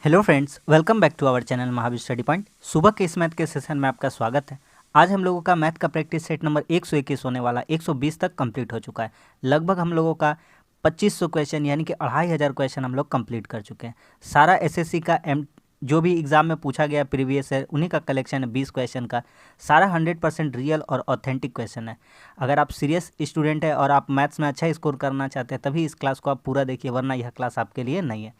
Hello friends, welcome back to our channel Mahavir study point. सुबह के इस मैथ के सेशन में आपका स्वागत है। आज हम लोगों का मैथ का प्रैक्टिस सेट नंबर 121 होने वाला 120 तक कंप्लीट हो चुका है। लगभग हम लोगों का 2500 क्वेश्चन यानी कि 2500 क्वेश्चन हम लोग कंप्लीट कर चुके हैं। सारा एसएससी का जो भी एग्जाम में पूछा गया प्रीवियस है उन्हीं का कलेक्शन है 20 क्वेश्चन का। सारा 100% रियल और ऑथेंटिक क्वेश्चन है। अगर आप सीरियस स्टूडेंट है और आप मैथ्स में अच्छा स्कोर करना चाहते हैं तभी इस क्लास को आप पूरा देखिए, वरना यह क्लास आपके लिए नहीं है।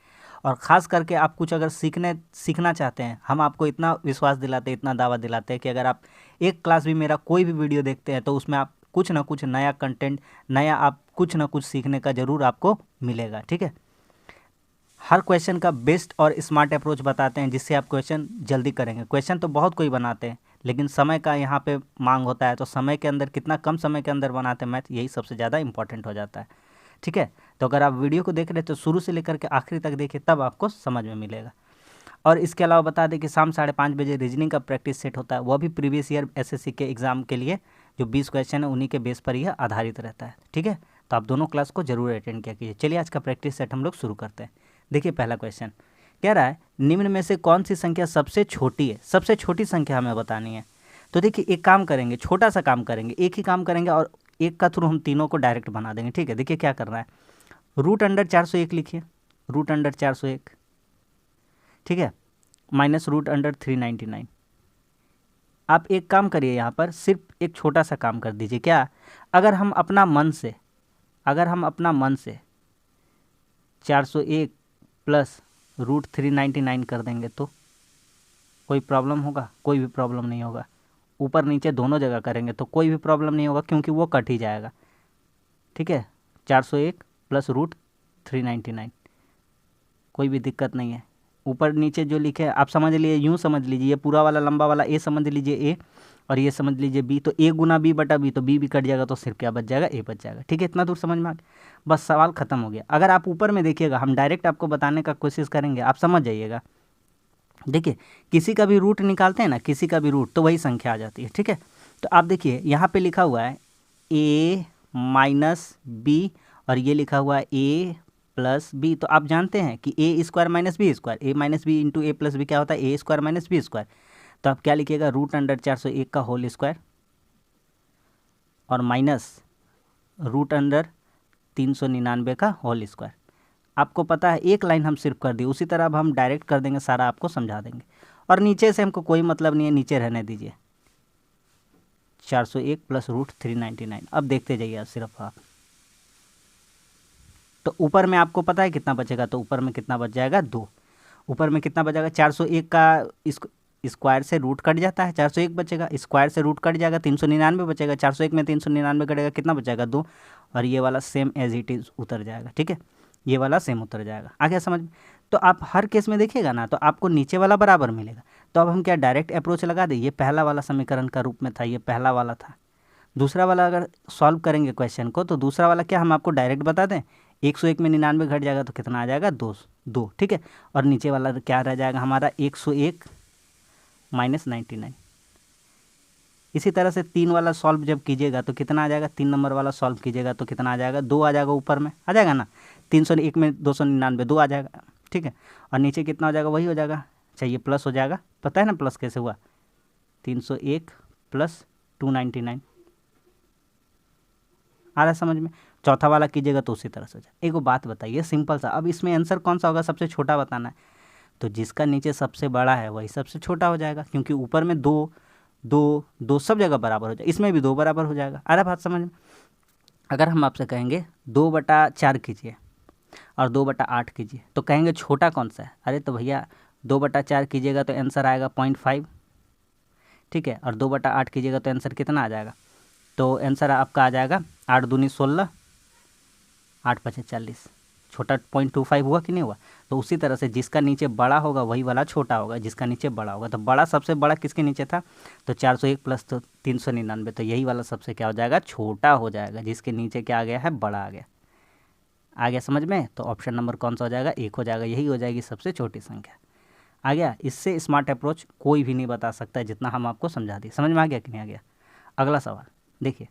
और ख़ास करके आप कुछ अगर सीखना चाहते हैं, हम आपको इतना विश्वास दिलाते हैं, इतना दावा दिलाते हैं कि अगर आप एक क्लास भी मेरा कोई भी वीडियो देखते हैं तो उसमें आप कुछ ना कुछ नया कंटेंट, नया आप कुछ ना कुछ सीखने का ज़रूर आपको मिलेगा। ठीक है, हर क्वेश्चन का बेस्ट और स्मार्ट अप्रोच बताते हैं जिससे आप क्वेश्चन जल्दी करेंगे। क्वेश्चन तो बहुत कोई बनाते हैं लेकिन समय का यहाँ पे मांग होता है, तो समय के अंदर कितना कम समय के अंदर बनाते हैं मैथ, यही सबसे ज़्यादा इंपॉर्टेंट हो जाता है। ठीक है, तो अगर आप वीडियो को देख रहे हैं तो शुरू से लेकर के आखिरी तक देखिए, तब आपको समझ में मिलेगा। और इसके अलावा बता दें कि शाम 5:30 बजे रीजनिंग का प्रैक्टिस सेट होता है, वह भी प्रीवियस ईयर एसएससी के एग्जाम के लिए जो 20 क्वेश्चन है उन्हीं के बेस पर यह आधारित रहता है। ठीक है, तो आप दोनों क्लास को जरूर अटेंड किया कीजिए। चलिए आज का प्रैक्टिस सेट हम लोग शुरू करते हैं। देखिए पहला क्वेश्चन कह रहा है, निम्न में से कौन सी संख्या सबसे छोटी है। सबसे छोटी संख्या हमें बतानी है। तो देखिए एक काम करेंगे, छोटा सा काम करेंगे, एक ही काम करेंगे और एक का थ्रू हम तीनों को डायरेक्ट बना देंगे। ठीक है, देखिए क्या करना है, रूट अंडर 401 लिखिए, रूट अंडर 401। ठीक है, माइनस रूट अंडर 399। आप एक काम करिए, यहाँ पर सिर्फ एक छोटा सा काम कर दीजिए। क्या, अगर हम अपना मन से 401 प्लस रूट 399 कर देंगे तो कोई प्रॉब्लम होगा? कोई भी प्रॉब्लम नहीं होगा। ऊपर नीचे दोनों जगह करेंगे तो कोई भी प्रॉब्लम नहीं होगा क्योंकि वो कट ही जाएगा। ठीक है, 401 प्लस रूट 399, कोई भी दिक्कत नहीं है। ऊपर नीचे जो लिखे आप समझ लीजिए, यूँ समझ लीजिए, ये पूरा वाला लंबा वाला ए समझ लीजिए ए, और ये समझ लीजिए बी, तो ए गुना बी बटा बी, तो बी भी कट जाएगा तो सिर्फ क्या बच जाएगा, ए बच जाएगा। ठीक है, इतना दूर समझ में आ गया, बस सवाल खत्म हो गया। अगर आप ऊपर में देखिएगा, हम डायरेक्ट आपको बताने का कोशिश करेंगे, आप समझ जाइएगा। देखिए किसी का भी रूट निकालते हैं ना, किसी का भी रूट, तो वही संख्या आ जाती है। ठीक है, तो आप देखिए यहाँ पे लिखा हुआ है ए माइनस बी और ये लिखा हुआ है ए प्लस बी। तो आप जानते हैं कि ए स्क्वायर माइनस बी स्क्वायर, ए माइनस बी इंटू ए प्लस बी क्या होता है, ए स्क्वायर माइनस बी स्क्वायर। तो आप क्या लिखिएगा, रूट अंडर 401 का होल स्क्वायर और माइनस रूट अंडर 399 का होल स्क्वायर। आपको पता है एक लाइन हम सिर्फ कर दी, उसी तरह अब हम डायरेक्ट कर देंगे, सारा आपको समझा देंगे। और नीचे से हमको कोई मतलब नहीं है, नीचे रहने दीजिए, 401 प्लस रूट 399। अब देखते जाइए सिर्फ आप। तो ऊपर में आपको पता है कितना बचेगा, तो ऊपर में कितना बच जाएगा, 2। ऊपर में कितना बचेगा, 401 का स्क्वायर से रूट कट जाता है, 401 बचेगा, स्क्वायर से रूट कट जाएगा, 399 बचेगा, 401 में 399 कटेगा, कितना बचेगा, 2। और ये वाला सेम एज इट इज़ उतर जाएगा। ठीक है, ये वाला सेम उतर जाएगा। आ गया समझ में? तो आप हर केस में देखिएगा ना, तो आपको नीचे वाला बराबर मिलेगा। तो अब हम क्या डायरेक्ट अप्रोच लगा दें, ये पहला वाला समीकरण का रूप में था, ये पहला वाला था। दूसरा वाला अगर सॉल्व करेंगे क्वेश्चन को, तो दूसरा वाला क्या हम आपको डायरेक्ट बता दें, 101 में 99 घट जाएगा तो कितना आ जाएगा, 2। ठीक है, और नीचे वाला क्या रह जाएगा हमारा, 101 माइनस 99। इसी तरह से 3 वाला सॉल्व जब कीजिएगा तो कितना आ जाएगा, 3 नंबर वाला सॉल्व कीजिएगा तो कितना आ जाएगा, 2 आ जाएगा, ऊपर में आ जाएगा ना, 301 में 299, 2 आ जाएगा। ठीक है, और नीचे कितना हो जाएगा, वही हो जाएगा। चाहिए प्लस हो जाएगा, पता है ना प्लस कैसे हुआ, 301 प्लस 299। आ रहा है समझ में? चौथा वाला कीजिएगा तो उसी तरह से हो जाए। एक बात बताइए सिंपल सा, अब इसमें आंसर कौन सा होगा, सबसे छोटा बताना है। तो जिसका नीचे सबसे बड़ा है वही सबसे छोटा हो जाएगा, क्योंकि ऊपर में 2 2 2 सब जगह बराबर हो जाएगा, इसमें भी 2 बराबर हो जाएगा। आ रहा बात समझ में? अगर हम आपसे कहेंगे 2/4 कीजिए और 2/8 कीजिए, तो कहेंगे छोटा कौन सा है। अरे तो भैया 2/4 कीजिएगा तो आंसर आएगा 0.5। ठीक है, और 2/8 कीजिएगा तो आंसर कितना आ जाएगा, तो आंसर आपका आ जाएगा 8 दूनी 16, 8 पचे 40। छोटा 0.25 हुआ कि नहीं हुआ? तो उसी तरह से जिसका नीचे बड़ा होगा वही वाला छोटा होगा, जिसका नीचे बड़ा होगा। तो बड़ा सबसे बड़ा किसके नीचे था, तो 401 प्लस तो 399, तो यही वाला सबसे क्या हो जाएगा, छोटा हो जाएगा, जिसके नीचे क्या आ गया है, बड़ा आ गया। आ गया समझ में? तो ऑप्शन नंबर कौन सा हो जाएगा, 1 हो जाएगा, यही हो जाएगी सबसे छोटी संख्या। आ गया? इससे स्मार्ट अप्रोच कोई भी नहीं बता सकता है जितना हम आपको समझा दिए। समझ में आ गया कि नहीं आ गया? अगला सवाल देखिए,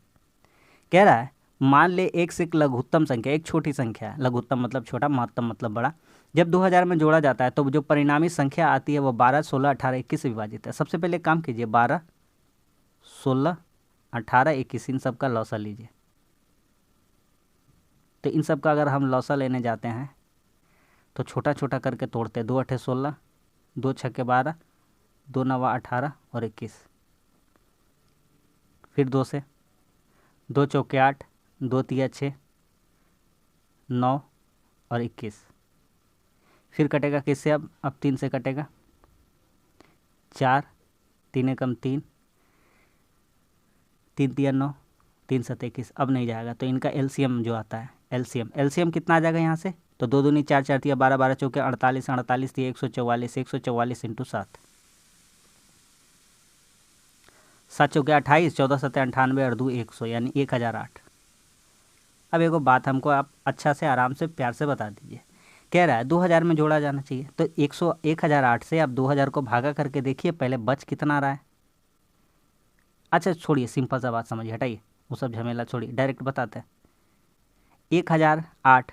कह रहा है मान ले एक से एक लघुत्तम संख्या, एक छोटी संख्या है, लघुत्तम मतलब छोटा, महत्तम मतलब बड़ा, जब 2000 में जोड़ा जाता है तो जो परिणामी संख्या आती है वो 12, 16, 18, 21 से विभाजित है। सबसे पहले काम कीजिए, 12, 16, 18, 21 इन सब का लौसा लीजिए। तो इन सब का अगर हम लौसा लेने जाते हैं तो छोटा छोटा करके तोड़ते हैं। 2 अठे 16, 2 छक्के 12, 2 नवा 18 और 21। फिर 2 से, 2 चौके 8, 2 तिया 6, 9 और 21। फिर कटेगा किससे? अब 3 से कटेगा, 4, 3 एकम 3, 3 तिया 9, 3 सत 21। अब नहीं जाएगा तो इनका एलसीएम जो आता है, एलसीएम कितना आ जाएगा यहाँ से? तो 2 दूनी 4, 4 तिया 12, 12 चौके 48, 48 तिया 144, 144 इंटू 7, 7 चौके 28, 14 सत्ते 98 और 2 100 यानी 1008। अब एगो बात हमको आप अच्छा से आराम से प्यार से बता दीजिए। कह रहा है 2000 में जोड़ा जाना चाहिए, तो 1008 से आप 2000 को भागा करके देखिए पहले बच कितना रहा है। अच्छा छोड़िए, सिंपल सा बात समझिए, हटाइए वो सब झमेला छोड़िए, डायरेक्ट बताते हैं। 1008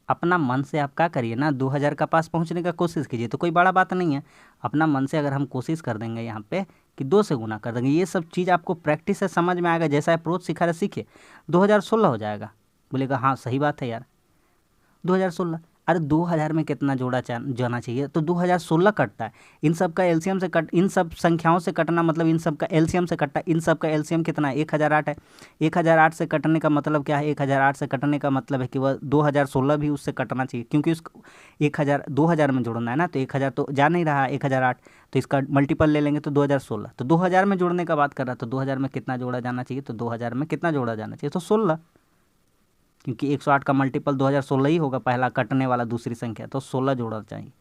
अपना मन से आप क्या करिए ना, 2000 का पास पहुंचने का कोशिश कीजिए, तो कोई बड़ा बात नहीं है। अपना मन से अगर हम कोशिश कर देंगे यहाँ पे कि 2 से गुना कर देंगे, ये सब चीज़ आपको प्रैक्टिस से समझ में आएगा। जैसा अप्रोच सिखा रहे सीखिए, 2016 हो जाएगा। बोलेगा हाँ सही बात है यार, 2016। अरे 2000 में कितना जोड़ा जाना चाहिए? तो 2016 कटता है। इन सब का एलसीएम से कट, इन सब संख्याओं से कटना मतलब इन सब का एलसीएम से कटता है। इन सब का एलसीएम कितना है? 1008 है। 1008 से कटने का मतलब क्या है? 1008 से कटने का मतलब है कि वह 2016 भी उससे कटना चाहिए, क्योंकि उस 2000 में जोड़ना है ना, तो 1000 तो जा नहीं रहा, 1008, तो इसका मल्टीपल ले लेंगे तो 2016। तो 2000 में जोड़ने का बात कर रहा है, तो 2000 में कितना जोड़ा जाना चाहिए? तो 2000 में कितना जोड़ा जाना चाहिए? तो 16, क्योंकि 108 का मल्टीपल 2016 ही होगा, पहला कटने वाला दूसरी संख्या, तो 16 जोड़ना चाहिए।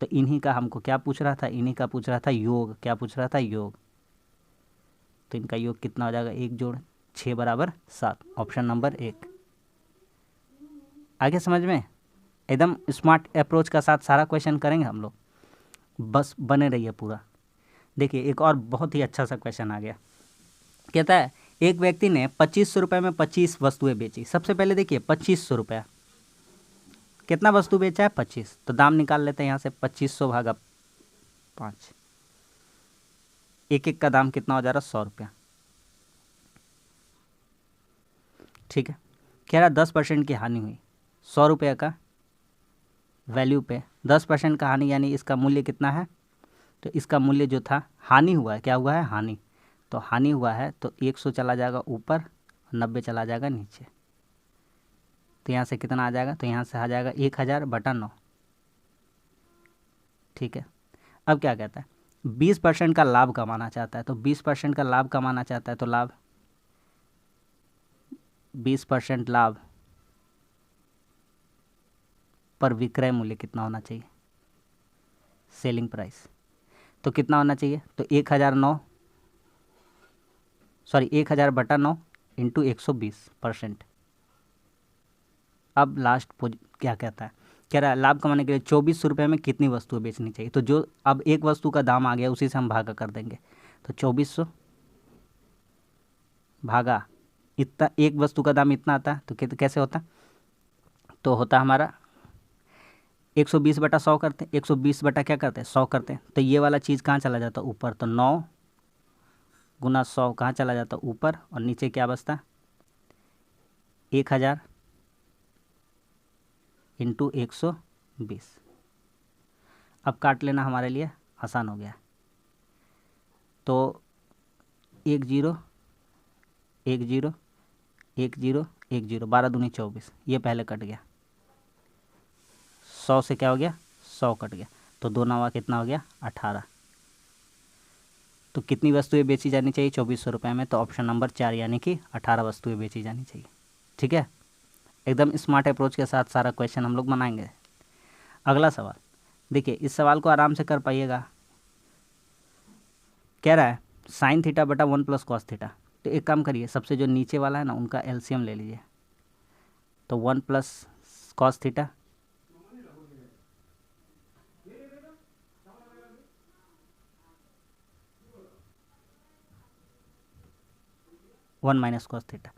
तो इन्हीं का हमको क्या पूछ रहा था? इन्हीं का पूछ रहा था योग। क्या पूछ रहा था? योग। तो इनका योग कितना हो जाएगा? 1 जोड़ 6 बराबर 7, ऑप्शन नंबर 1। आगे समझ में? एकदम स्मार्ट अप्रोच का साथ सारा क्वेश्चन करेंगे हम लोग, बस बने रहिए पूरा। देखिए एक और बहुत ही अच्छा सा क्वेश्चन आ गया। कहता है एक व्यक्ति ने 2500 रुपये में 25 वस्तुएं बेची। सबसे पहले देखिए 2500 रुपया, कितना वस्तु बेचा है? 25। तो दाम निकाल लेते हैं यहाँ से, 2500 भागा 5, एक एक का दाम कितना हो जा रहा? 100 रुपया। ठीक है, कह रहा 10% की हानि हुई, 100 रुपये का वैल्यू पे 10% का हानि, यानी इसका मूल्य कितना है? तो इसका मूल्य जो था, हानि हुआ है, क्या हुआ है? हानि। तो हानि हुआ है तो 100 चला जाएगा ऊपर, 90 चला जाएगा नीचे। तो यहाँ से कितना आ जाएगा? तो यहाँ से आ जाएगा 1000/9। ठीक है, अब क्या कहता है? 20% का लाभ कमाना चाहता है। तो 20% का लाभ कमाना चाहता है, तो लाभ 20% लाभ पर विक्रय मूल्य कितना होना चाहिए? Selling price. तो कितना होना चाहिए? तो 1000/9 इंटू 120%। अब लास्ट क्या कहता है? कह रहा है लाभ कमाने के लिए 2400 रुपये में कितनी वस्तुएं बेचनी चाहिए? तो जो अब एक वस्तु का दाम आ गया उसी से हम भागा कर देंगे। तो 2400 भागा इतना, एक वस्तु का दाम इतना आता है, तो कैसे होता? तो होता हमारा 120/100 करते हैं, 120 बटा क्या करते हैं? 100 करते हैं। तो ये वाला चीज़ कहाँ चला जाता? ऊपर। तो 9 गुना 100 कहाँ चला जाता? ऊपर। और नीचे क्या बचता? 1000 इंटू 120। अब काट लेना हमारे लिए आसान हो गया। तो 1 0 1 0 1 0 1 0, 12 दूनी 24, ये पहले कट गया। 100 से क्या हो गया? 100 कट गया। तो 2 नवा कितना हो गया? 18। तो कितनी वस्तुएं बेची जानी चाहिए 2400 रुपये में? तो ऑप्शन नंबर 4 यानी कि 18 वस्तुएं बेची जानी चाहिए। ठीक है, एकदम स्मार्ट अप्रोच के साथ सारा क्वेश्चन हम लोग बनाएंगे। अगला सवाल देखिए, इस सवाल को आराम से कर पाइएगा। कह रहा है साइन थीटा बटा 1 प्लस कॉस थीटा। तो एक काम करिए, सबसे जो नीचे वाला है ना उनका एलसीएम ले लीजिए। तो 1 plus cos theta, one minus cos theta.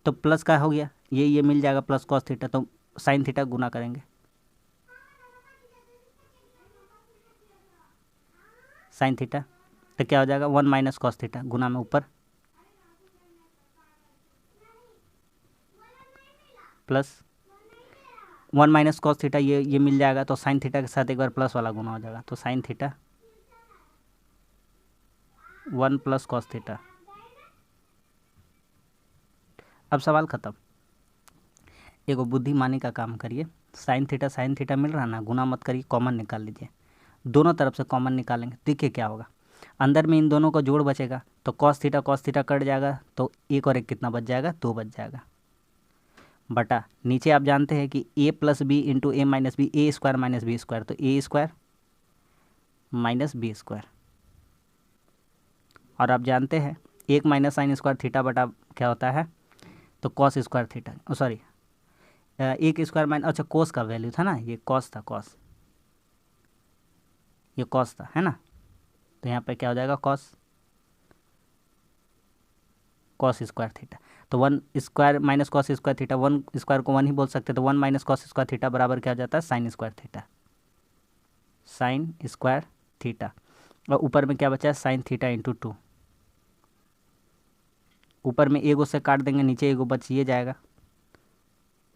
तो प्लस का हो गया, ये मिल जाएगा प्लस कॉस थीटा, तो साइन थीटा गुना करेंगे, साइन थीटा, तो क्या हो जाएगा 1 माइनस कॉस थीटा, गुना में ऊपर प्लस 1 माइनस कॉस थीटा, ये मिल जाएगा, तो साइन थीटा के साथ एक बार प्लस वाला गुना हो जाएगा, तो sine theta 1 plus cos theta. अब सवाल खत्म। एगो बुद्धिमानी का काम करिए, साइन थीटा मिल रहा ना, गुना मत करिए, कॉमन निकाल लीजिए, दोनों तरफ से कॉमन निकालेंगे, देखिए क्या होगा, अंदर में इन दोनों को जोड़ बचेगा, तो कॉस थीटा कट जाएगा, तो एक और एक कितना बच जाएगा, 2 बच जाएगा, बटा नीचे आप जानते हैं कि a plus B into A minus B, A square minus B square, तो A square minus B square, और आप जानते हैं एक माइनस साइन स्क्वायर थीटा बटा क्या होता है, तो कॉस स्क्वायर थीटा, सॉरी एक स्क्वायर माइनस, अच्छा कोस का वैल्यू था ना, ये कॉस था, कॉस, ये कॉस था, है ना, तो यहाँ पे क्या हो जाएगा कॉस, कॉस स्क्वायर थीटा, तो 1 square minus cos square theta, 1 square को 1 ही बोल सकते, तो 1 माइनस कॉस स्क्वायर थीटा बराबर क्या हो जाता है, sine square theta, sine square theta, और ऊपर में क्या बचा है, साइन थीटा इंटू 2, ऊपर में एगो से काट देंगे, नीचे एगो बच ये जाएगा,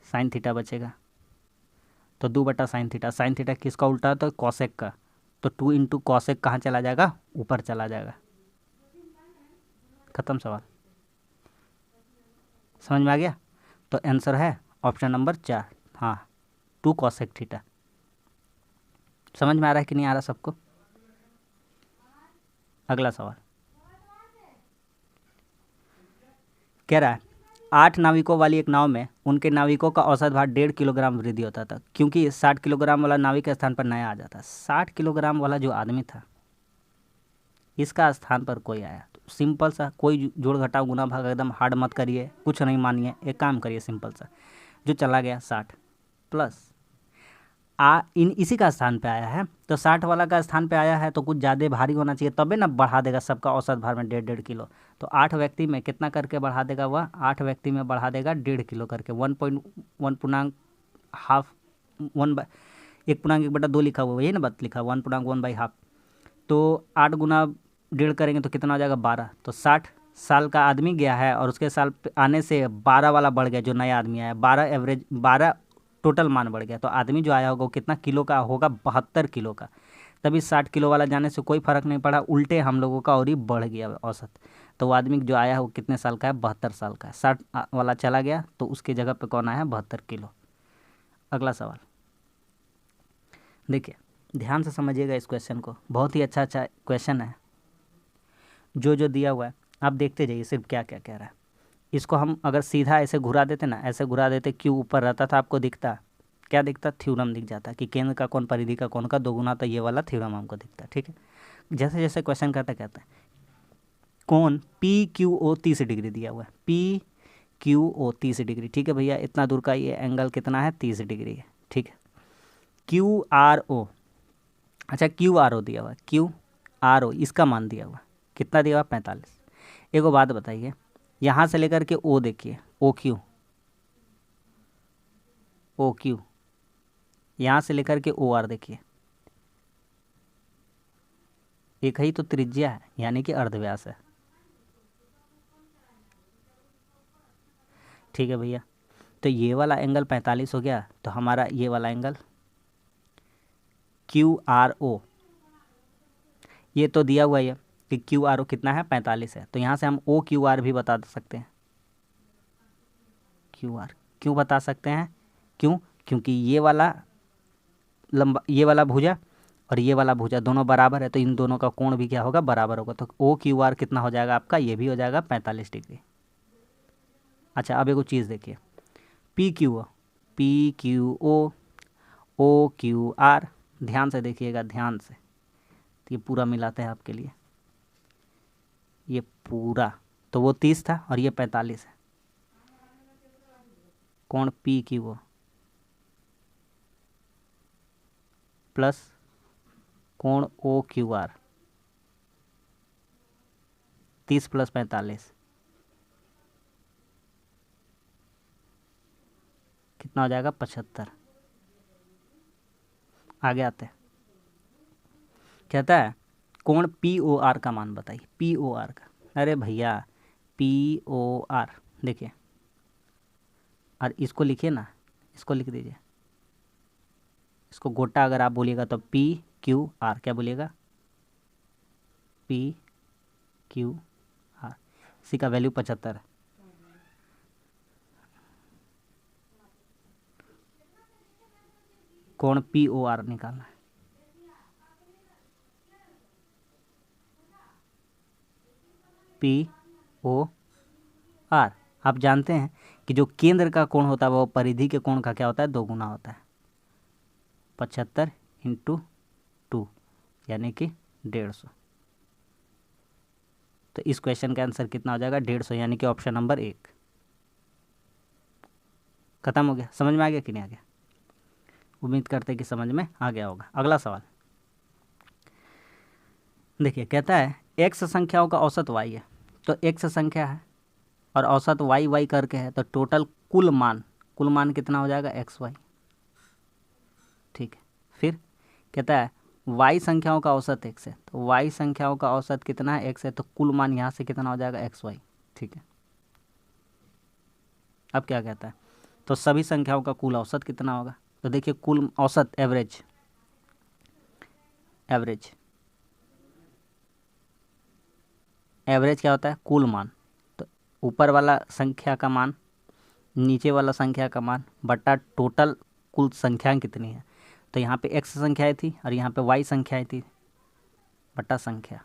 साइन थीटा बचेगा, तो 2 बटा साइन थीटा किसका उल्टा है, तो कॉसेक का, तो 2 इंटू कॉसेक कहाँ चला जाएगा, ऊपर चला जाएगा, खत्म सवाल, समझ में आ गया, तो आंसर है ऑप्शन नंबर 4, हाँ 2 कॉसेक थीटा। समझ में आ रहा है कि नहीं आ रहा सबको? अगला सवाल कह रहा है 8 नाविकों वाली एक नाव में उनके नाविकों का औसत भार 1.5 किलोग्राम वृद्धि होता था, क्योंकि 60 किलोग्राम वाला नाविक के स्थान पर नया आ जाता। 60 किलोग्राम वाला जो आदमी था, इसका स्थान पर कोई आया, तो सिंपल सा, कोई जोड़ घटाव गुना भाग एकदम हार्ड मत करिए, कुछ नहीं मानिए, एक काम करिए सिंपल सा, जो चला गया 60 प्लस इसी का स्थान पे आया है, तो 60 वाला का स्थान पे आया है, तो कुछ ज़्यादा भारी होना चाहिए, तबे ना बढ़ा देगा सबका औसत भार में 1.5 किलो, तो 8 व्यक्ति में कितना करके बढ़ा देगा वह, 8 व्यक्ति में बढ़ा देगा 1.5 किलो करके, 1.1 पूर्णांक हाफ 1.1/2 लिखा हुआ है, यही ना बात लिखा हुआ 1.1/2, तो 8 गुना 1.5 करेंगे तो कितना हो जाएगा 12, तो 60 साल का आदमी गया है, और उसके साल आने से 12 वाला बढ़ गया, जो नया आदमी आया 12 एवरेज 12 टोटल मान बढ़ गया, तो आदमी जो आया होगा वो कितना किलो का होगा, 72 किलो का, तभी 60 किलो वाला जाने से कोई फ़र्क नहीं पड़ा, उल्टे हम लोगों का और ही बढ़ गया औसत, तो वो आदमी जो आया है वो कितने साल का है, 72 साल का है, 60 वाला चला गया, तो उसके जगह पे कौन आया है, 72 किलो। अगला सवाल देखिए, ध्यान से समझिएगा इस क्वेश्चन को, बहुत ही अच्छा क्वेश्चन है, जो दिया हुआ है आप देखते जाइए सिर्फ क्या क्या कह रहा है। इसको हम अगर सीधा ऐसे घुरा देते ना, ऐसे घुरा देते, क्यों ऊपर रहता था आपको दिखता, क्या दिखता, थ्योरम दिख जाता कि केंद्र का कोण परिधि का कोण का दोगुना, तो ये वाला थ्योरम हमको दिखता, ठीक है। जैसे जैसे क्वेश्चन करता कहता है कोण पी क्यू ओ 30 डिग्री दिया हुआ है, पी क्यू ओ 30 डिग्री, ठीक है भैया, इतना दूर का ये एंगल कितना है, 30 डिग्री है, ठीक है। क्यू आर ओ, अच्छा क्यू आर ओ दिया हुआ है, क्यू आर ओ इसका मान दिया हुआ, कितना दिया हुआ, 45। एगो बात बताइए, यहाँ से लेकर के ओ देखिए, ओ क्यू, यहाँ से लेकर के ओ आर देखिए, एक ही तो त्रिज्या है, यानी कि अर्धव्यास है, ठीक है भैया। तो ये वाला एंगल 45 हो गया, तो हमारा ये वाला एंगल क्यू आर ओ, ये तो दिया हुआ है कि क्यू आर ओ कितना है, 45 है, तो यहाँ से हम ओ क्यू आर भी बता सकते हैं, क्यू आर क्यों बता सकते हैं, क्यों, क्योंकि ये वाला लंबा, ये वाला भुजा और ये वाला भुजा दोनों बराबर है, तो इन दोनों का कोण भी क्या होगा, बराबर होगा, तो ओ क्यू आर कितना हो जाएगा आपका, ये भी हो जाएगा 45 डिग्री। अच्छा अब एक चीज़ देखिए, P Q O, P Q O Q R, ध्यान से देखिएगा, ध्यान से, तो ये पूरा मिलाते हैं आपके लिए, ये पूरा, तो वो 30 था और ये 45 है, कोण पी क्यू ओ प्लस कोण ओ क्यू आर, 30 प्लस 45, कितना हो जाएगा 75। आगे आते हैं, कहता है कोण POR का मान बताइए। POR का, अरे भैया POR देखिए, और इसको लिखिए ना, इसको लिख दीजिए, इसको गोटा अगर आप बोलिएगा तो PQR, क्या बोलिएगा PQR, इसी का वैल्यू 75 है। कोण POR निकालना है। POR आप जानते हैं कि जो केंद्र का कोण होता है वो परिधि के कोण का क्या होता है, 2 गुना होता है। 75 × 2 यानी कि 150। तो इस क्वेश्चन का आंसर कितना हो जाएगा 150, यानी कि ऑप्शन नंबर 1। खत्म हो गया, समझ में आ गया कि नहीं आ गया? उम्मीद करते हैं कि समझ में आ गया होगा। अगला सवाल देखिए, कहता है x संख्याओं का औसत y है, तो x संख्या है और औसत y करके है, तो टोटल कुल मान कितना हो जाएगा xy। ठीक है, फिर कहता है y संख्याओं का औसत x है, तो y संख्याओं का औसत कितना है x है, तो कुल मान यहाँ से कितना हो जाएगा xy। ठीक है, अब क्या कहता है, तो सभी संख्याओं का कुल औसत कितना होगा। तो देखिए कुल औसत एवरेज क्या होता है, कुल मान। तो ऊपर वाला संख्या का मान, नीचे वाला संख्या का मान बटा टोटल कुल संख्याएं कितनी है। तो यहाँ पे x संख्याएं थी और यहाँ पे y संख्याएं थी, बटा संख्या।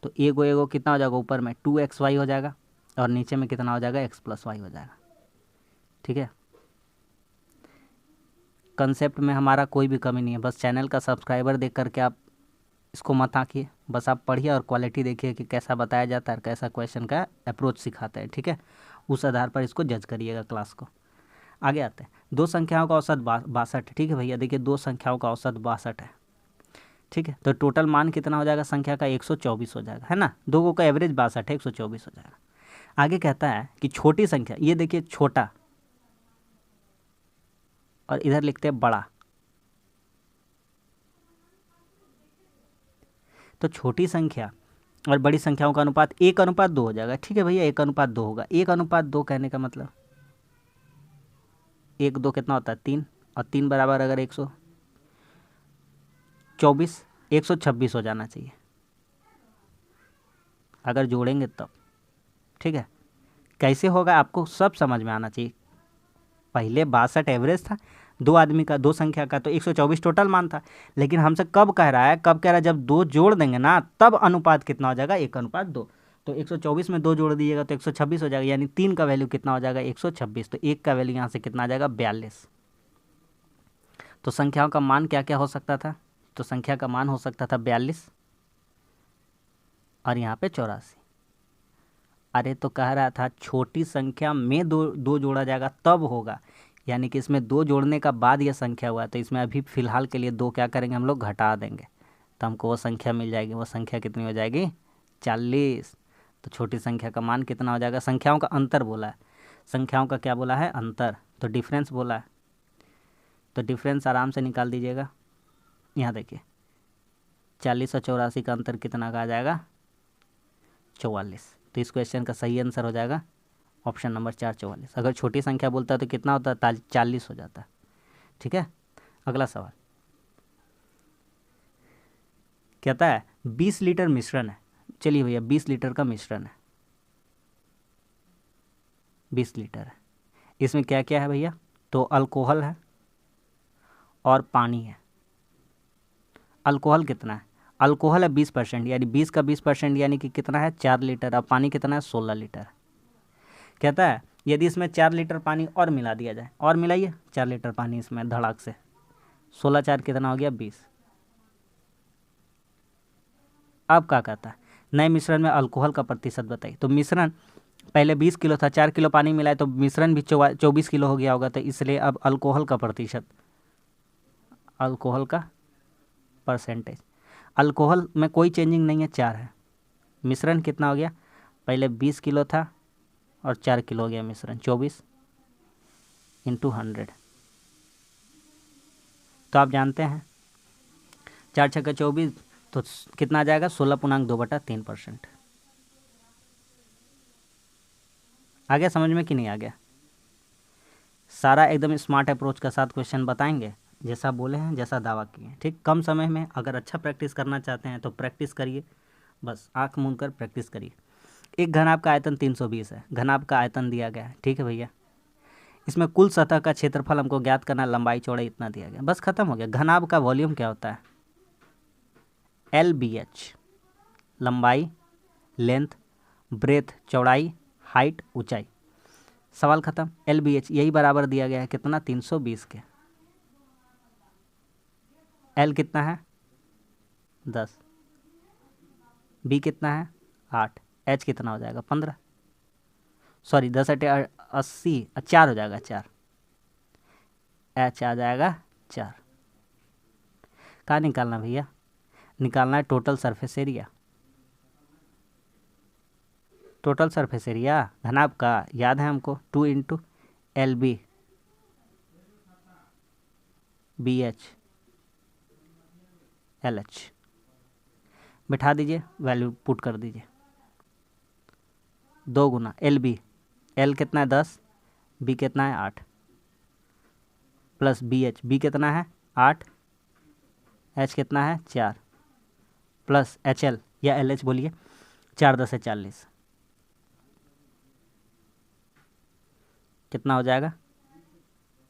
तो एगो कितना हो जाएगा, ऊपर में 2xy हो जाएगा और नीचे में कितना हो जाएगा x + y हो जाएगा। ठीक है, कंसेप्ट में हमारा कोई भी कमी नहीं है, बस चैनल का सब्सक्राइबर देख करके आप इसको मत आंकिए, बस आप पढ़िए और क्वालिटी देखिए कि कैसा बताया जाता है और कैसा क्वेश्चन का अप्रोच सिखाते हैं। ठीक है, उस आधार पर इसको जज करिएगा क्लास को। आगे आते हैं, 2 संख्याओं का औसत 62। ठीक है भैया, देखिए 2 संख्याओं का औसत 62 है। ठीक है, तो टोटल मान कितना हो जाएगा संख्या का 124 हो जाएगा, है ना। 2 का एवरेज 62 है, 124 हो जाएगा। आगे कहता है कि छोटी संख्या, ये देखिए छोटा और इधर लिखते हैं बड़ा, तो छोटी संख्या और बड़ी संख्याओं का अनुपात 1:2 हो जाएगा। ठीक है भैया, 1:2 होगा। 1:2 कहने का मतलब 1 2 कितना होता है 3, और 3 बराबर अगर 124, 126 हो जाना चाहिए अगर जोड़ेंगे तब। ठीक है, कैसे होगा आपको सब समझ में आना चाहिए। पहले 62 एवरेज था, 2 आदमी का, 2 संख्या का, तो 124 टोटल मान था। लेकिन हमसे कब कह रहा है, जब 2 जोड़ देंगे ना तब अनुपात कितना हो जाएगा 1:2। तो 124 में 2 जोड़ दीजिएगा तो 126 हो जाएगा, यानी 3 का वैल्यू कितना हो जाएगा 126। तो 1 का वैल्यू यहाँ से कितना आ जाएगा 42। तो संख्याओं का मान क्या क्या हो सकता था, तो संख्या का मान हो सकता था 42 और यहाँ पे 84। अरे तो कह रहा था छोटी संख्या में दो जोड़ा जाएगा तब होगा, यानी कि इसमें 2 जोड़ने का बाद यह संख्या हुआ, तो इसमें अभी फ़िलहाल के लिए 2 क्या करेंगे हम लोग घटा देंगे, तो हमको वो संख्या मिल जाएगी। वो संख्या कितनी हो जाएगी 40। तो छोटी संख्या का मान कितना हो जाएगा, संख्याओं का अंतर बोला है, संख्याओं का क्या बोला है अंतर, तो डिफरेंस बोला है। तो डिफरेंस आराम से निकाल दीजिएगा। यहाँ देखिए 40 और 84 का अंतर कितना का आ जाएगा 44। तो इस क्वेश्चन का सही आंसर हो जाएगा ऑप्शन नंबर 4 44। अगर छोटी संख्या बोलता है तो कितना होता है 40 हो जाता है। ठीक है, अगला सवाल कहता है 20 लीटर मिश्रण है। चलिए भैया 20 लीटर का मिश्रण है, 20 लीटर है, इसमें क्या क्या है भैया, तो अल्कोहल है और पानी है। अल्कोहल कितना है, अल्कोहल है 20%, यानी 20 का 20% यानी कि कितना है 4 लीटर। अब पानी कितना है 16 लीटर। कहता है यदि इसमें 4 लीटर पानी और मिला दिया जाए, और मिलाइए 4 लीटर पानी इसमें धड़ाक से, 16 4 कितना हो गया 20। अब क्या कहता है नए मिश्रण में अल्कोहल का प्रतिशत बताइए। तो मिश्रण पहले 20 किलो था, 4 किलो पानी मिलाए तो मिश्रण भी 24 किलो हो गया होगा, तो इसलिए अब अल्कोहल का प्रतिशत, अल्कोहल का परसेंटेज, अल्कोहल में कोई चेंजिंग नहीं है 4 है। मिश्रण कितना हो गया, पहले 20 किलो था और 4 किलो हो गया मिश्रण 24, इंटू 100, तो आप जानते हैं 4 छक्का 24, तो कितना आ जाएगा 16.2/3%। आ गया समझ में कि नहीं आ गया? सारा एकदम स्मार्ट अप्रोच के साथ क्वेश्चन बताएंगे, जैसा बोले हैं, जैसा दावा किए हैं, ठीक। कम समय में अगर अच्छा प्रैक्टिस करना चाहते हैं तो प्रैक्टिस करिए, बस आँख मूंद कर प्रैक्टिस करिए। एक घनाभ का आयतन 320 है, घनाभ का आयतन दिया गया है, ठीक है भैया। इसमें कुल सतह का क्षेत्रफल हमको ज्ञात करना, लंबाई चौड़ाई इतना दिया गया, बस खत्म हो गया। घनाभ का वॉल्यूम क्या होता है? LBH, लंबाई, लेंथ, ब्रेथ चौड़ाई, हाइट ऊंचाई, सवाल खत्म। LBH यही बराबर दिया गया है कितना? 320 के। L कितना है? 10, B कितना है? 8, H कितना हो जाएगा? 15, सॉरी 10 अटे 80, 4 हो जाएगा, 4, H आ जाएगा 4। कहाँ निकालना भैया? निकालना है total surface area. Total surface area घनाभ का याद है हमको, 2 इंटू LB BH LH, बिठा दीजिए, वैल्यू पुट कर दीजिए। 2 गुना LB, L कितना है? 10, B कितना है? 8, प्लस BH, B कितना है? 8, H कितना है? 4, प्लस HL या LH बोलिए, 4 10 है 40, कितना हो जाएगा?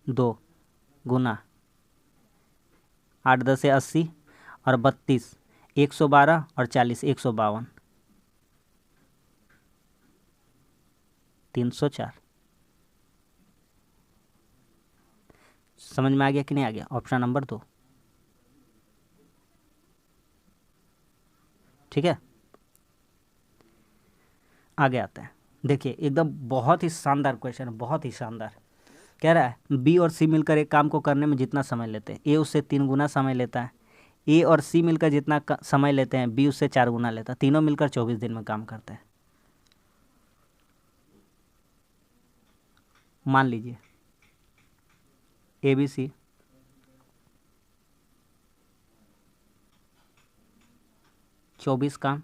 2 गुना 8 10 है 80 और 32, 112 और 40 152, 304। समझ में आ गया कि नहीं आ गया? ऑप्शन नंबर 2, ठीक है। आगे आते हैं, देखिए एकदम बहुत ही शानदार क्वेश्चन है, बहुत ही शानदार। कह रहा है बी और सी मिलकर एक काम को करने में जितना समय लेते हैं, ए उससे 3 गुना समय लेता है। ए और सी मिलकर जितना समय लेते हैं, बी उससे 4 गुना लेता है। तीनों मिलकर 24 दिन में काम करते हैं। मान लीजिए ABC 24 काम,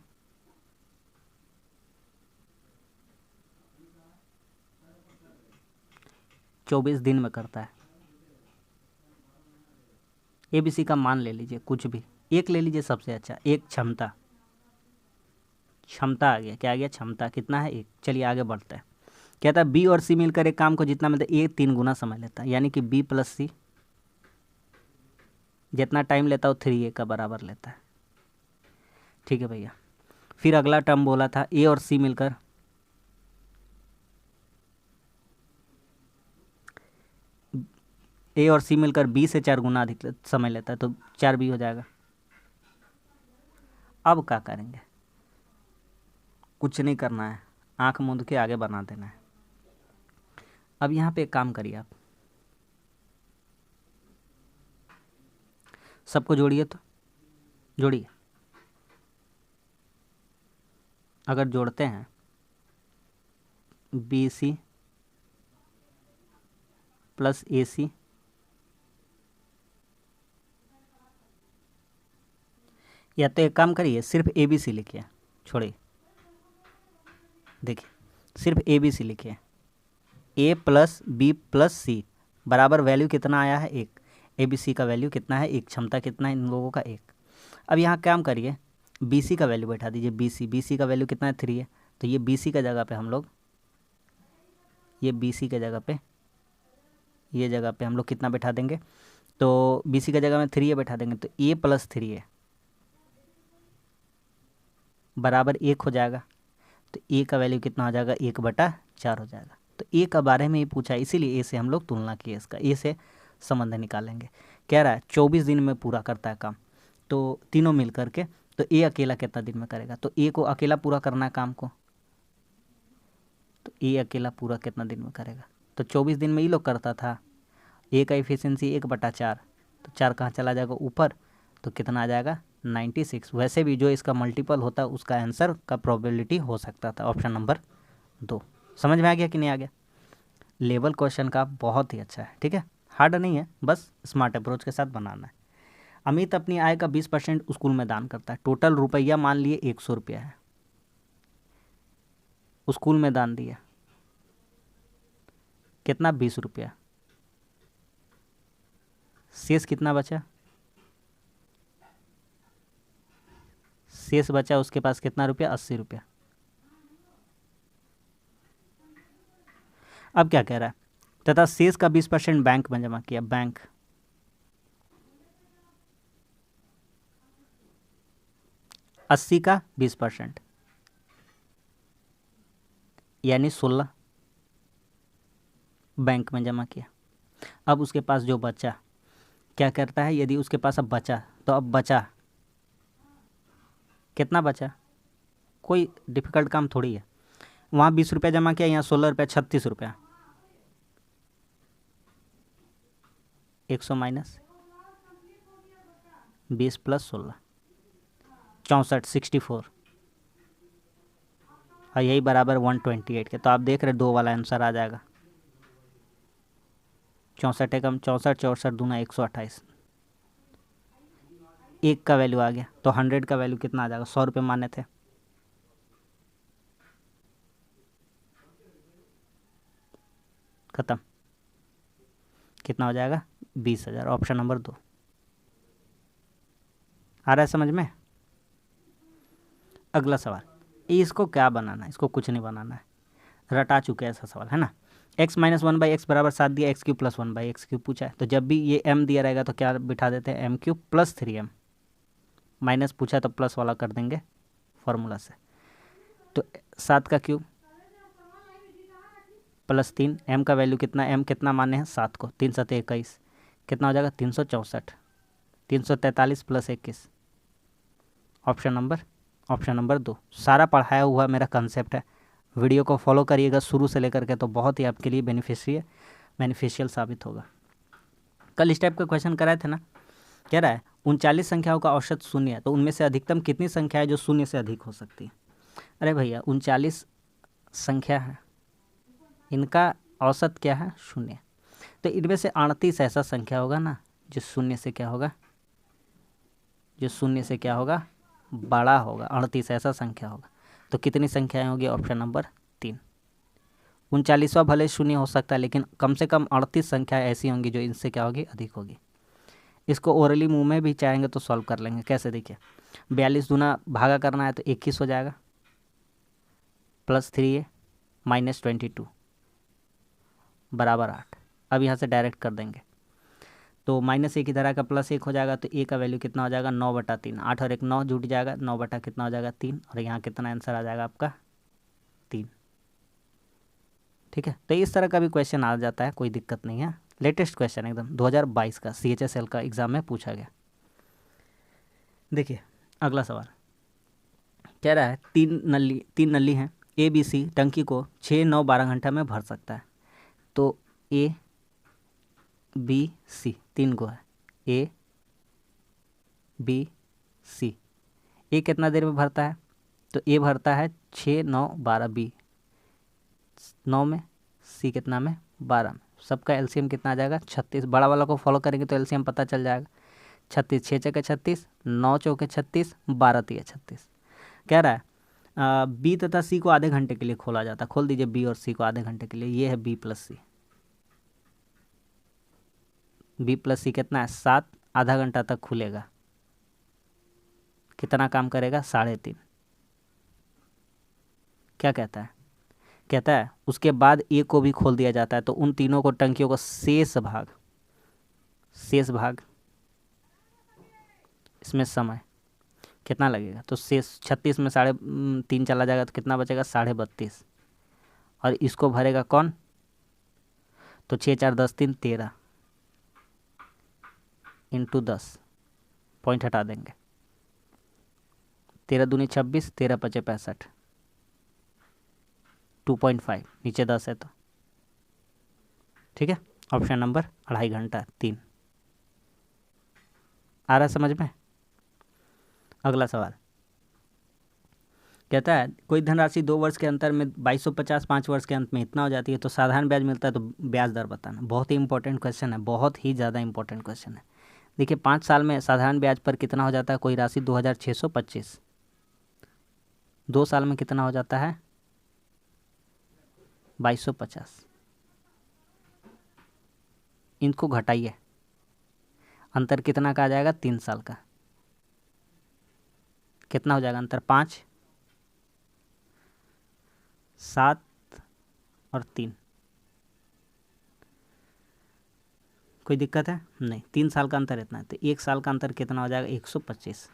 चौबीस दिन में करता है। ABC का मान ले लीजिए, कुछ भी एक ले लीजिए, सबसे अच्छा। एक क्षमता, क्षमता आ गया, क्या आ गया? क्षमता कितना है? 1। चलिए आगे बढ़ते हैं। कहता है बी और सी मिलकर एक काम को जितना मिलता है, ए 3 गुना समय लेता है, यानी कि B प्लस सी जितना टाइम लेता है वो 3A का बराबर लेता है, ठीक है भैया। फिर अगला टर्म बोला था ए और सी मिलकर B से 4 गुना अधिक समय लेता है, तो 4B हो जाएगा। अब क्या करेंगे? कुछ नहीं करना है, आंख मूंद के आगे बना देना है। अब यहाँ पे एक काम करिए, आप सबको जोड़िए, तो जोड़िए। अगर जोड़ते हैं BC प्लस AC, या तो एक काम करिए सिर्फ ABC लिखिए, छोड़िए, देखिए सिर्फ ABC लिखिए। A plus B plus C बराबर वैल्यू कितना आया है? 1। ABC का वैल्यू कितना है? 1। क्षमता कितना है इन लोगों का? 1। अब यहाँ काम करिए, BC का वैल्यू बैठा दीजिए। BC का वैल्यू कितना है? 3 है, तो ये BC का जगह पे हम लोग, ये BC के जगह पे, ये जगह पे हम लोग कितना बैठा देंगे? तो BC का जगह में 3A बैठा देंगे, तो A प्लस 3A बराबर 1 हो जाएगा। तो A का वैल्यू कितना हो जाएगा? 1/4 हो जाएगा। तो A का बारे में ही पूछा, इसीलिए A से हम लोग तुलना किए, इसका A से संबंध निकालेंगे। कह रहा है 24 दिन में पूरा करता है काम, तो तीनों मिल करके, तो A अकेला कितना दिन में करेगा? तो A को अकेला पूरा करना है काम को, तो A अकेला पूरा कितना दिन में करेगा? तो 24 दिन में ये लोग करता था। A का इफिशियंसी 1/4, तो 4 कहाँ चला जाएगा? ऊपर, तो कितना आ जाएगा? 96। वैसे भी जो इसका मल्टीपल होता है उसका आंसर का प्रोबेबिलिटी हो सकता था, ऑप्शन नंबर 2। समझ में आ गया कि नहीं आ गया? लेवल क्वेश्चन का बहुत ही अच्छा है, ठीक है, हार्ड नहीं है, बस स्मार्ट अप्रोच के साथ बनाना है। अमित अपनी आय का 20% स्कूल में दान करता है। टोटल रुपया मान लिए 100 रुपया है, स्कूल में दान दिया कितना, 20 रुपया। शेष कितना बचा, शेष बचा उसके पास कितना रुपया, 80 रुपया। अब क्या कह रहा है, तथा शेष का 20% बैंक में जमा किया। बैंक 80 का 20% यानी 16 बैंक में जमा किया। अब उसके पास जो बचा, क्या करता है, यदि उसके पास अब बचा तो अब बचा कितना बचा, कोई डिफिकल्ट काम थोड़ी है। वहाँ 20 रुपया जमा किया, यहाँ 16 रुपया, 36 रुपया। 100 माइनस 20 प्लस 16, 64, 64, और यही बराबर 128 के। तो आप देख रहे 2 वाला आंसर आ जाएगा। 64 एकम 64, 64 दूना 128, 1 का वैल्यू आ गया। तो 100 का वैल्यू कितना आ जाएगा, 100 रुपये माने थे, खत्म। कितना हो जाएगा, 20,000। ऑप्शन नंबर 2 आ रहा है समझ में। अगला सवाल, इसको क्या बनाना है, इसको कुछ नहीं बनाना है, रटा चुके हैं ऐसा सवाल है ना। x माइनस 1/x बराबर 7 दिया, x cube plus 1/x cube पूछा है। तो जब भी ये m दिया रहेगा तो क्या बिठा देते हैं, m cube plus 3m। Minus पूछा तो प्लस वाला कर देंगे फॉर्मूला से। तो 7 का क्यूब प्लस 3, m का वैल्यू कितना, m कितना माने हैं 7 को, 3 7 21, कितना हो जाएगा 364, 343 प्लस 21। Option number 2। सारा पढ़ाया हुआ मेरा कंसेप्ट है, वीडियो को फॉलो करिएगा शुरू से लेकर के, तो बहुत ही आपके लिए बेनिफिशियल साबित होगा। कल इस टाइप का क्वेश्चन कराए थे ना, कह रहा है 39 संख्याओं का औसत शून्य है, तो उनमें से अधिकतम कितनी संख्या है जो शून्य से अधिक हो सकती है। अरे भैया 39 संख्या है, इनका औसत क्या है, शून्य। तो इनमें से 38 ऐसा संख्या होगा ना जो शून्य से क्या होगा, बड़ा होगा। 38 ऐसा संख्या होगा। तो कितनी संख्याएं होगी, ऑप्शन नंबर 3। 39वां भले शून्य हो सकता है, लेकिन कम से कम 38 संख्याएं ऐसी होंगी जो इनसे क्या होगी, अधिक होगी। इसको ओरली मुंह में भी चाहेंगे तो सॉल्व कर लेंगे। कैसे, देखिए 42 दूना भागा करना है तो 21 हो जाएगा, प्लस 3a माइनस 22 बराबर 8। अब यहाँ से डायरेक्ट कर देंगे तो -1 की तरह का +1 हो जाएगा। तो a का वैल्यू कितना हो जाएगा, 9/3। 8 और 1 9 जुट जाएगा, 9 बटा कितना हो जाएगा 3, और यहाँ कितना आंसर आ जाएगा आपका 3। ठीक है, तो इस तरह का भी क्वेश्चन आ जाता है, कोई दिक्कत नहीं है। लेटेस्ट क्वेश्चन एकदम 2022 का CHSL का एग्जाम में पूछा गया। देखिए अगला सवाल कह रहा है, तीन नली हैं ABC टंकी को 6 9 12 घंटा में भर सकता है। तो A B C 3 को है, A B C। A कितना देर में भरता है, तो A भरता है 6 9 12, B 9 में, C कितना में, 12 में। सबका एलसीएम कितना आ जाएगा, 36। बड़ा वाला को फॉलो करेंगे तो एलसीएम पता चल जाएगा। 36 6 चौके 36, 9 चौके 36, 12 तिया 36। कह रहा है B तथा C को आधे घंटे के लिए खोला जाता है। खोल दीजिए B और C को आधे घंटे के लिए। ये है B plus C। B plus C कितना है, 7। आधा घंटा तक खुलेगा, कितना काम करेगा, 3.5। क्या कहता है, कहता है उसके बाद A को भी खोल दिया जाता है। तो उन तीनों को टंकियों को शेष भाग इसमें समय कितना लगेगा, तो शेष 36 में 3.5 चला जाएगा तो कितना बचेगा, 32.5। और इसको भरेगा कौन, तो 6 4 10 3 13 इंटू 10, पॉइंट हटा देंगे, 13 दूनी 26, 13 पचे 65, 2.5 नीचे 10 है तो ठीक है। ऑप्शन नंबर 2.5 घंटा 3 आ रहा है समझ में। अगला सवाल कहता है कोई धनराशि 2 वर्ष के अंतर में 2250 5 वर्ष के अंत में इतना हो जाती है तो साधारण ब्याज मिलता है तो ब्याज दर बताना। बहुत ही इंपॉर्टेंट क्वेश्चन है, बहुत ही ज़्यादा इंपॉर्टेंट क्वेश्चन है। देखिए 5 साल में साधारण ब्याज पर कितना हो जाता है, कोई राशि 2625। 2 साल में कितना हो जाता है 2250। इनको घटाइए, अंतर कितना का आ जाएगा 3 साल का। कितना हो जाएगा अंतर, 5 7 और 3। कोई दिक्कत है नहीं, 3 साल का अंतर इतना है तो 1 साल का अंतर कितना हो जाएगा 125।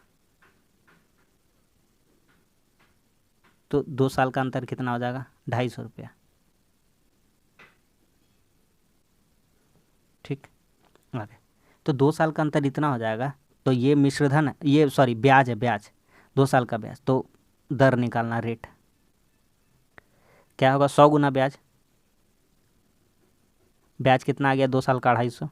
तो 2 साल का अंतर कितना हो जाएगा 250 रुपया। ठीक, आगे तो 2 साल का अंतर इतना हो जाएगा तो ये मिश्रधन है, ये सॉरी ब्याज है, ब्याज 2 साल का ब्याज। तो दर निकालना, रेट क्या होगा 100 गुना ब्याज। ब्याज कितना आ गया 2 साल का 250।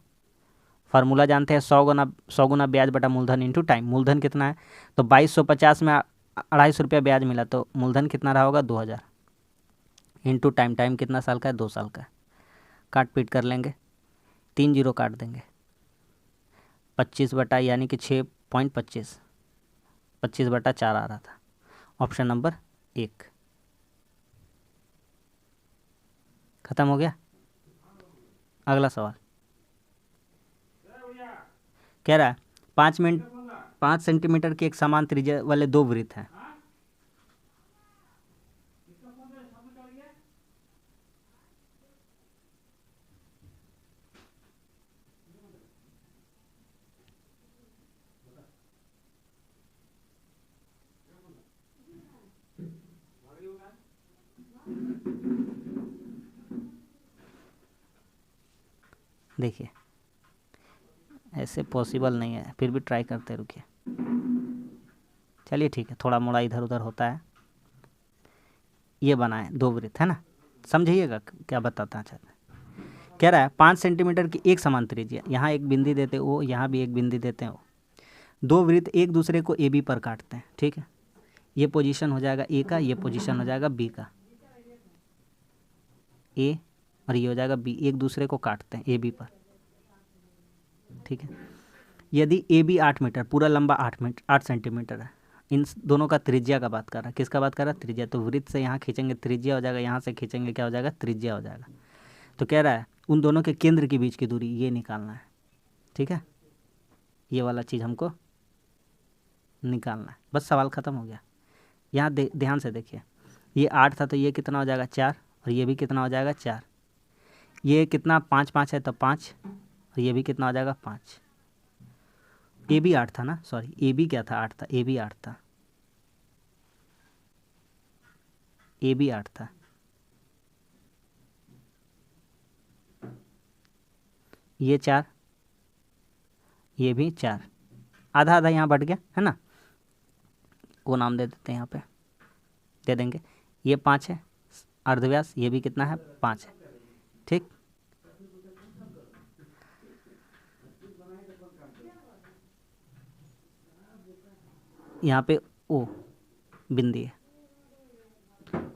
फार्मूला जानते हैं, 100 गुना ब्याज बटा मूलधन इंटू टाइम। मूलधन कितना है तो 2250 में 250 रुपया ब्याज मिला तो मूलधन कितना रहा होगा 2000 इंटू टाइम। टाइम कितना साल का है 2 साल का। काट पीट कर लेंगे, 3 जीरो काट देंगे, 25 बटा यानी कि 6.25, 25/4 आ रहा था। ऑप्शन नंबर 1 खत्म हो गया। अगला सवाल कह रहा है 5 सेंटीमीटर के एक समान त्रिज्या वाले 2 वृत्त हैं। देखिए ऐसे पॉसिबल नहीं है, फिर भी ट्राई करते रुकिए। चलिए ठीक है, थोड़ा मोड़ा इधर उधर होता है। ये बनाए 2 वृत्त है ना, समझिएगा क्या बताता चाहता है। कह रहा है 5 सेंटीमीटर की एक समान त्रिज्या, यहाँ एक बिंदी देते ओ, यहाँ भी एक बिंदी देते हैं ओ। 2 वृत्त एक दूसरे को ए बी पर काटते हैं। ठीक है, ये पोजीशन हो जाएगा ए का, ये पोजीशन हो जाएगा बी का। ए और ये हो जाएगा बी, एक दूसरे को काटते हैं ए बी पर। ठीक है, यदि ए बी 8 मीटर, पूरा लंबा 8 सेंटीमीटर है, इन दोनों का त्रिज्या का बात कर रहा है। किसका बात कर रहा है त्रिज्या। तो वृत्त से यहाँ खींचेंगे त्रिज्या हो जाएगा, यहाँ से खींचेंगे क्या हो जाएगा त्रिज्या हो जाएगा। तो कह रहा है उन दोनों के केंद्र के बीच की दूरी ये निकालना है। ठीक है, ये वाला चीज़ हमको निकालना है, बस सवाल ख़त्म हो गया। यहाँ ध्यान से देखिए, ये 8 था तो ये कितना हो जाएगा 4, और ये भी कितना हो जाएगा 4। ये कितना 5 5 है तो 5, और ये भी कितना हो जाएगा 5। ए भी 8 था ना, सॉरी ए बी क्या था 8 था, ए भी 8 था, ए भी 8 था। ये 4, ये भी 4, आधा आधा यहाँ बढ़ गया है ना, वो नाम दे देते हैं यहाँ पे, दे देंगे। ये 5 है अर्धव्यास, ये भी कितना है 5 है। ठीक, यहाँ पे ओ बिंदी है,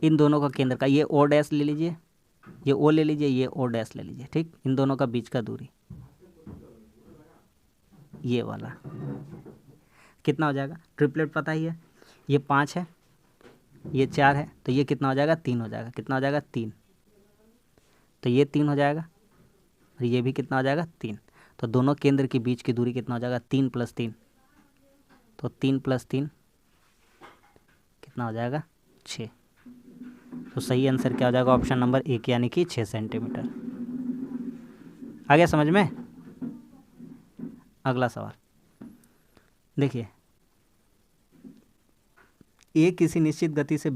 इन दोनों का केंद्र का, ये ओ डैश ले लीजिए, ये ओ ले लीजिए, ये ओ डैश ले लीजिए। ठीक, इन दोनों का बीच का दूरी ये वाला कितना हो जाएगा, ट्रिपलेट पता ही है, ये 5 है, ये 4 है, तो ये कितना हो जाएगा 3 हो जाएगा। कितना हो जाएगा 3, तो ये 3 हो जाएगा, और ये भी कितना हो जाएगा 3। तो दोनों केंद्र के बीच की दूरी कितना हो जाएगा 3 + 3, तो 3 + 3 कितना हो जाएगा 6। तो सही आंसर क्या हो जाएगा ऑप्शन नंबर 1 यानी कि 6 सेंटीमीटर। आ गया समझ में। अगला सवाल देखिए, ए किसी निश्चित गति से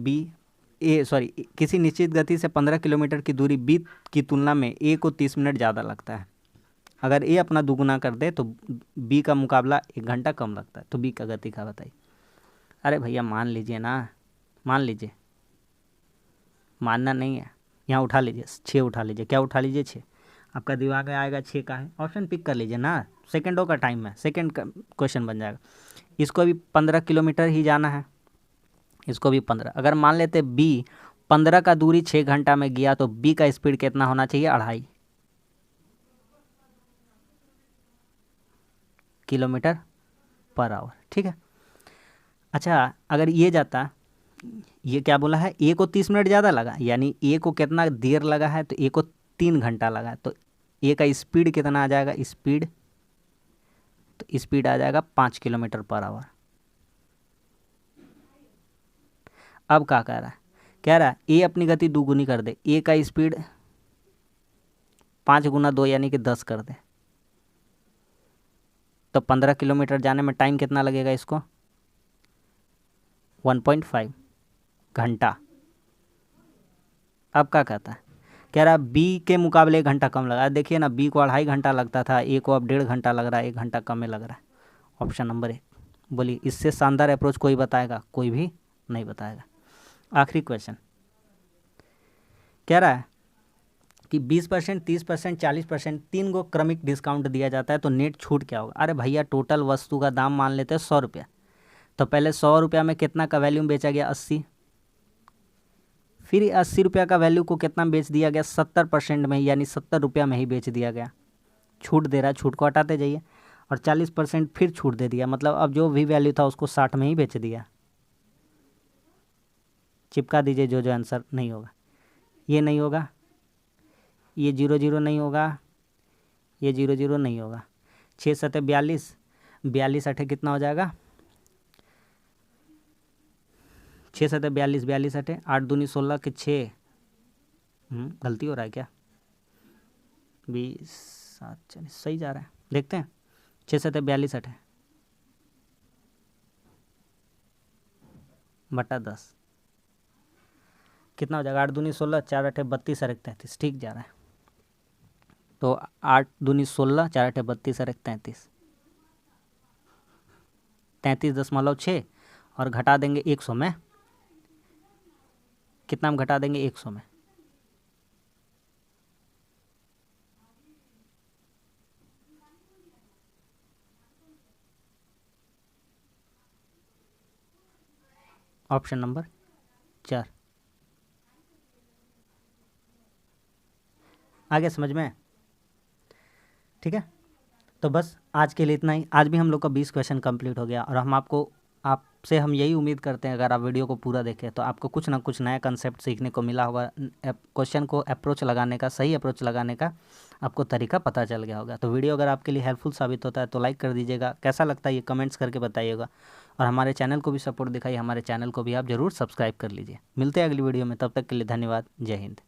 किसी निश्चित गति से 15 किलोमीटर की दूरी बी की तुलना में ए को 30 मिनट ज़्यादा लगता है। अगर ए अपना दुगुना कर दे तो बी का मुकाबला 1 घंटा कम लगता है, तो बी का गति का बताइए। अरे भैया मान लीजिए ना, मान लीजिए, मानना नहीं है, यहाँ उठा लीजिए 6 उठा लीजिए। क्या उठा लीजिए 6, आपका दिमाग में आएगा 6 का है, ऑप्शन पिक कर लीजिए ना, सेकंडों का टाइम है, सेकंड का क्वेश्चन बन जाएगा। इसको अभी 15 किलोमीटर ही जाना है, इसको भी 15। अगर मान लेते बी 15 का दूरी 6 घंटा में गया तो बी का स्पीड कितना होना चाहिए? 2.5 किलोमीटर पर आवर। ठीक है। अच्छा, अगर ये जाता, ये क्या बोला है, ए को 30 मिनट ज़्यादा लगा, यानी ए को कितना देर लगा है, तो ए को 3 घंटा लगा है, तो ए का स्पीड कितना आ जाएगा? स्पीड, तो स्पीड आ जाएगा 5 किलोमीटर पर आवर। अब क्या कह रहा है? कह रहा है ए अपनी गति दोगुनी कर दे, ए का स्पीड 5 गुना 2 यानी कि 10 कर दे, तो 15 किलोमीटर जाने में टाइम कितना लगेगा इसको? 1.5 घंटा। अब क्या कहता है? कह रहा है बी के मुकाबले 1 घंटा कम लगा है। देखिए ना, बी को 2.5 घंटा लगता था, ए को अब 1.5 घंटा लग रहा है, 1 घंटा कम में लग रहा है। Option number 1। बोलिए, इससे शानदार अप्रोच कोई बताएगा? कोई भी नहीं बताएगा। आखिरी क्वेश्चन कह रहा है कि 20%, 30%, 40% 3 को क्रमिक डिस्काउंट दिया जाता है तो नेट छूट क्या होगा? अरे भैया, टोटल वस्तु का दाम मान लेते हैं 100 रुपया, तो पहले 100 रुपया में कितना का वैल्यू बेचा गया? 80। फिर 80 रुपया का वैल्यू को कितना बेच दिया गया? 70% में, यानी 70 रुपया में ही बेच दिया गया। छूट दे रहा है, छूट को हटाते जाइए। और 40% फिर छूट दे दिया, मतलब अब जो भी वैल्यू था उसको 60 में ही बेच दिया। चिपका दीजिए जो जो आंसर नहीं होगा। ये नहीं होगा, ये 0 0 नहीं होगा, ये 0 0 नहीं होगा। 6 7 42, 42 8 कितना हो जाएगा? 6 7 42, 42 8 8 दूनी 16 के 6। गलती हो रहा है क्या? 20 7 40 सही जा रहा है, देखते हैं। 6 7 42 8 बटा 10 कितना हो जाएगा? 8 दूनी 16, 4 8 32 और 1 33। ठीक जा रहा है। तो 8 दूनी 16, 4 8 32 और 1 33, 33.6 और घटा देंगे 100 में। कितना हम घटा देंगे? 100 में। Option number 4। आगे समझ में? ठीक है, तो बस आज के लिए इतना ही। आज भी हम लोग का 20 क्वेश्चन कंप्लीट हो गया, और आपसे हम यही उम्मीद करते हैं, अगर आप वीडियो को पूरा देखें तो आपको कुछ ना कुछ नया कंसेप्ट सीखने को मिला होगा। क्वेश्चन को अप्रोच लगाने का, सही अप्रोच लगाने का आपको तरीका पता चल गया होगा। तो वीडियो अगर आपके लिए हेल्पफुल साबित होता है तो लाइक कर दीजिएगा। कैसा लगता है ये कमेंट्स करके बताइएगा, और हमारे चैनल को भी सपोर्ट दिखाइए। हमारे चैनल को भी आप ज़रूर सब्सक्राइब कर लीजिए। मिलते हैं अगली वीडियो में, तब तक के लिए धन्यवाद। जय हिंद।